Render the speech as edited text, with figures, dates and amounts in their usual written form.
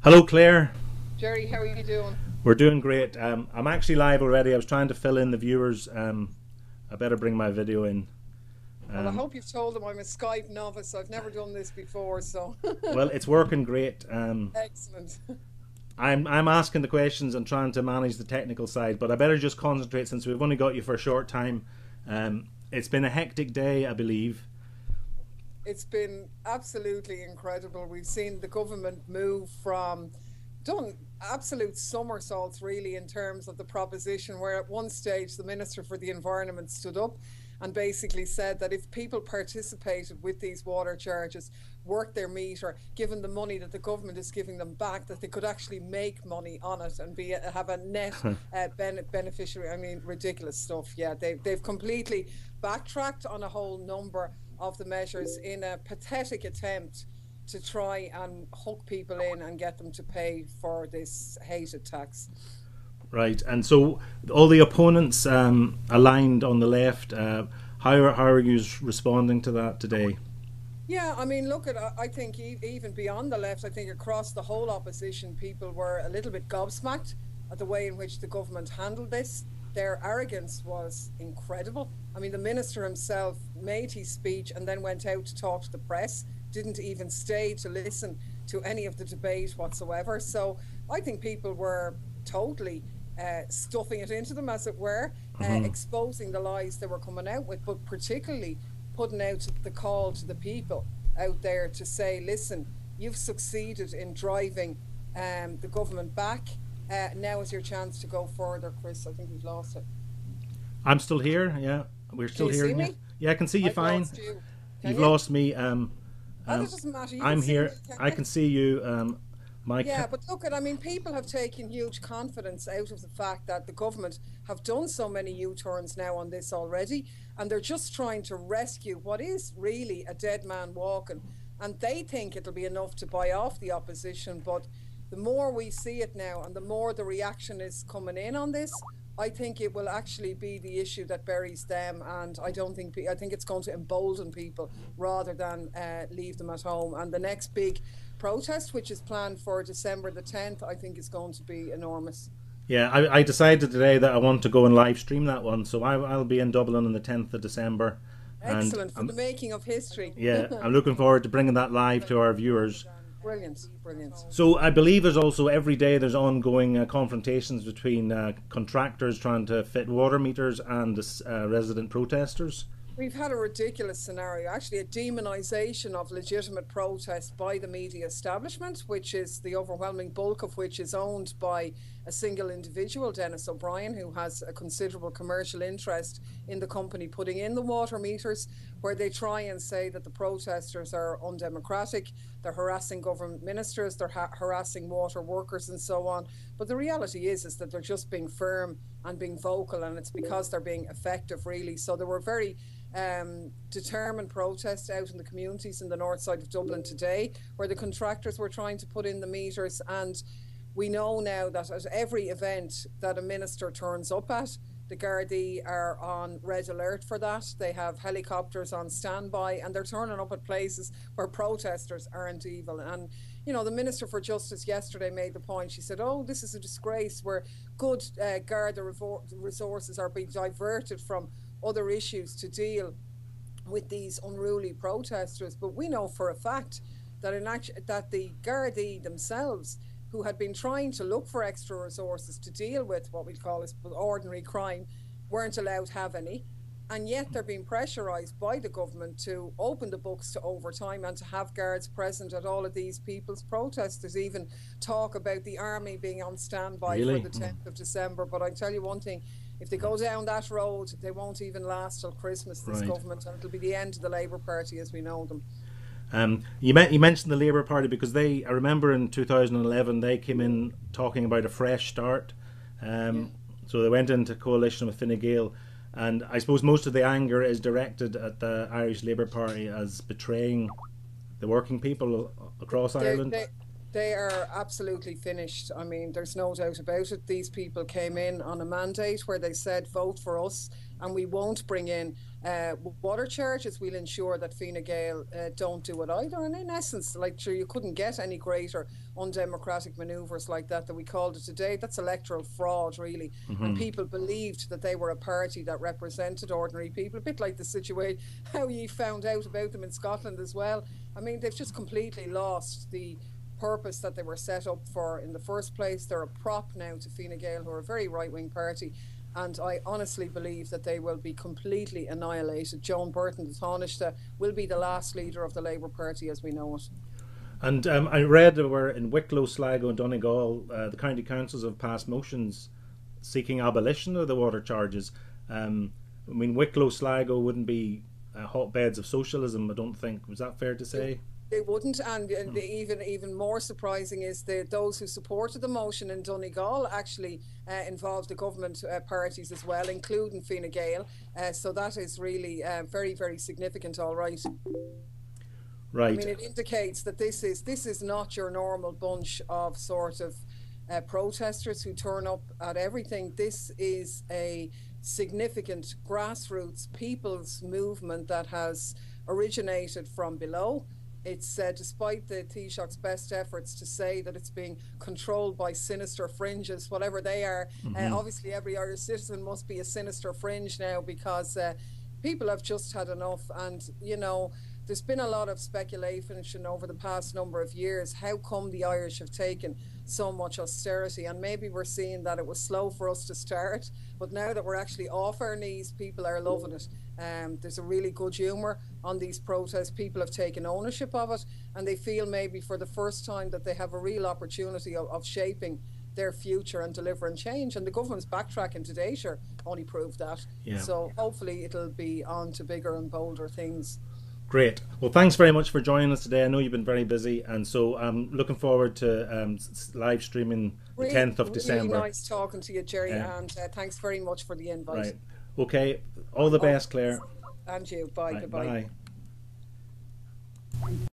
Hello, Claire. Jerry, how are you doing? We're doing great. I'm actually live already. I was trying to fill in the viewers. I better bring my video in. Well, I Um, hope you've told them I'm a Skype novice. I've never done this before, so well, it's working great. excellent. I'm asking the questions and trying to manage the technical side, but I better just concentrate since we've only got you for a short time. It's been a hectic day, I believe. It's been absolutely incredible. We've seen the government move from done absolute somersaults really in terms of the proposition where at one stage the Minister for the Environment stood up and basically said that if people participated with these water charges, worked their meter, given the money that the government is giving them back, that they could actually make money on it and be have a net beneficiary. I mean, ridiculous stuff. Yeah, they've completely backtracked on a whole number of the measures in a pathetic attempt to try and hook people in and get them to pay for this hated tax. Right, and so all the opponents aligned on the left. How are you responding to that today? Yeah, I mean, look at I think even beyond the left, I think across the whole opposition, people were a little bit gobsmacked at the way in which the government handled this. Their arrogance was incredible. I mean, the minister himself made his speech and then went out to talk to the press, didn't even stay to listen to any of the debate whatsoever. So I think people were totally stuffing it into them, as it were, exposing the lies they were coming out with, but particularly putting out the call to the people out there to say, listen, you've succeeded in driving the government back. Now is your chance to go further, Chris. I think we've lost it. I'm still here. Yeah, we're Can still you see hearing you. me? Yeah, I can see you I've fine. lost you. Can You've you? lost me. Oh, Um, that doesn't matter. You can I'm see me, here. can I you? can see you. My Yeah, but look at, I mean, people have taken huge confidence out of the fact that the government have done so many U-turns now on this already, and they're just trying to rescue what is really a dead man walking. And they think it'll be enough to buy off the opposition, but the more we see it now and the more the reaction is coming in on this, I think it will actually be the issue that buries them. And I don't think, I think it's going to embolden people rather than leave them at home. And the next big protest, which is planned for December the 10th, I think is going to be enormous. Yeah, I decided today that I want to go and live stream that one, so I'll be in Dublin on the 10th of December, and Excellent for the making of history. yeah, I'm looking forward to bringing that live to our viewers. Brilliant, brilliant. So I believe there's also every day there's ongoing confrontations between contractors trying to fit water meters and resident protesters. We've had a ridiculous scenario, actually a demonisation of legitimate protest by the media establishment, which is the overwhelming bulk of which is owned by a single individual, Dennis O'Brien, who has a considerable commercial interest in the company putting in the water meters, where they try and say that the protesters are undemocratic, they're harassing government ministers, they're harassing water workers and so on. But the reality is that they're just being firm and being vocal, and it's because they're being effective, really. So there were very determined protests out in the communities in the north side of Dublin today, where the contractors were trying to put in the meters. And we know now that at every event that a minister turns up at, the Gardaí are on red alert for that. They have helicopters on standby, and they're turning up at places where protesters aren't evil. And, you know, the Minister for Justice yesterday made the point. She said, oh, this is a disgrace where good Garda resources are being diverted from other issues to deal with these unruly protesters. But we know for a fact that that the Gardaí themselves, who had been trying to look for extra resources to deal with what we call as ordinary crime, weren't allowed to have any. And yet they're being pressurised by the government to open the books to overtime and to have guards present at all of these people's protests. There's even talk about the army being on standby for Really? the 10th of December. But I tell you one thing, if they go down that road, they won't even last till Christmas, this Right. government, and it'll be the end of the Labour Party as we know them. You mentioned the Labour Party because I remember in 2011 they came in talking about a fresh start. So they went into coalition with Fine Gael, and I suppose most of the anger is directed at the Irish Labour Party as betraying the working people across They, Ireland. they, They are absolutely finished. I mean, there's no doubt about it. These people came in on a mandate where they said, vote for us, and we won't bring in water charges. We'll ensure that Fine Gael don't do it either. And in essence, like, sure, you couldn't get any greater undemocratic manoeuvres like that we called it today. That's electoral fraud, really. And people believed that they were a party that represented ordinary people, a bit like the situation, how you found out about them in Scotland as well. I mean, they've just completely lost the purpose that they were set up for in the first place. They're a prop now to Fine Gael, who are a very right-wing party, and I honestly believe that they will be completely annihilated. Joan Burton, the Taoiseach, will be the last leader of the Labour Party as we know it. And I read there were in Wicklow, Sligo and Donegal, the county councils have passed motions seeking abolition of the water charges. I mean, Wicklow, Sligo wouldn't be hotbeds of socialism, I don't think. Was that fair to say? They wouldn't, and even more surprising is those who supported the motion in Donegal actually involved the government parties as well, including Fine Gael. So that is really very, very significant. All right. Right. I mean, it indicates that this is not your normal bunch of sort of protesters who turn up at everything. This is a significant grassroots people's movement that has originated from below. It's despite the Taoiseach's best efforts to say that it's being controlled by sinister fringes, whatever they are. Obviously, every Irish citizen must be a sinister fringe now, because people have just had enough. And, you know, there's been a lot of speculation over the past number of years. How come the Irish have taken so much austerity? And maybe we're seeing that it was slow for us to start, but now that we're actually off our knees, people are loving it. There's a really good humour on these protests. People have taken ownership of it, and they feel maybe for the first time that they have a real opportunity of shaping their future and delivering change. And the government's backtracking today sure only proved that. Yeah. So hopefully it'll be on to bigger and bolder things. Great. Well, thanks very much for joining us today. I know you've been very busy, and so I'm looking forward to live streaming the 10th of December. Really nice talking to you, Jerry, and thanks very much for the invite. Right. Okay. All the best, Claire. And you. Bye. Right, Goodbye. Bye.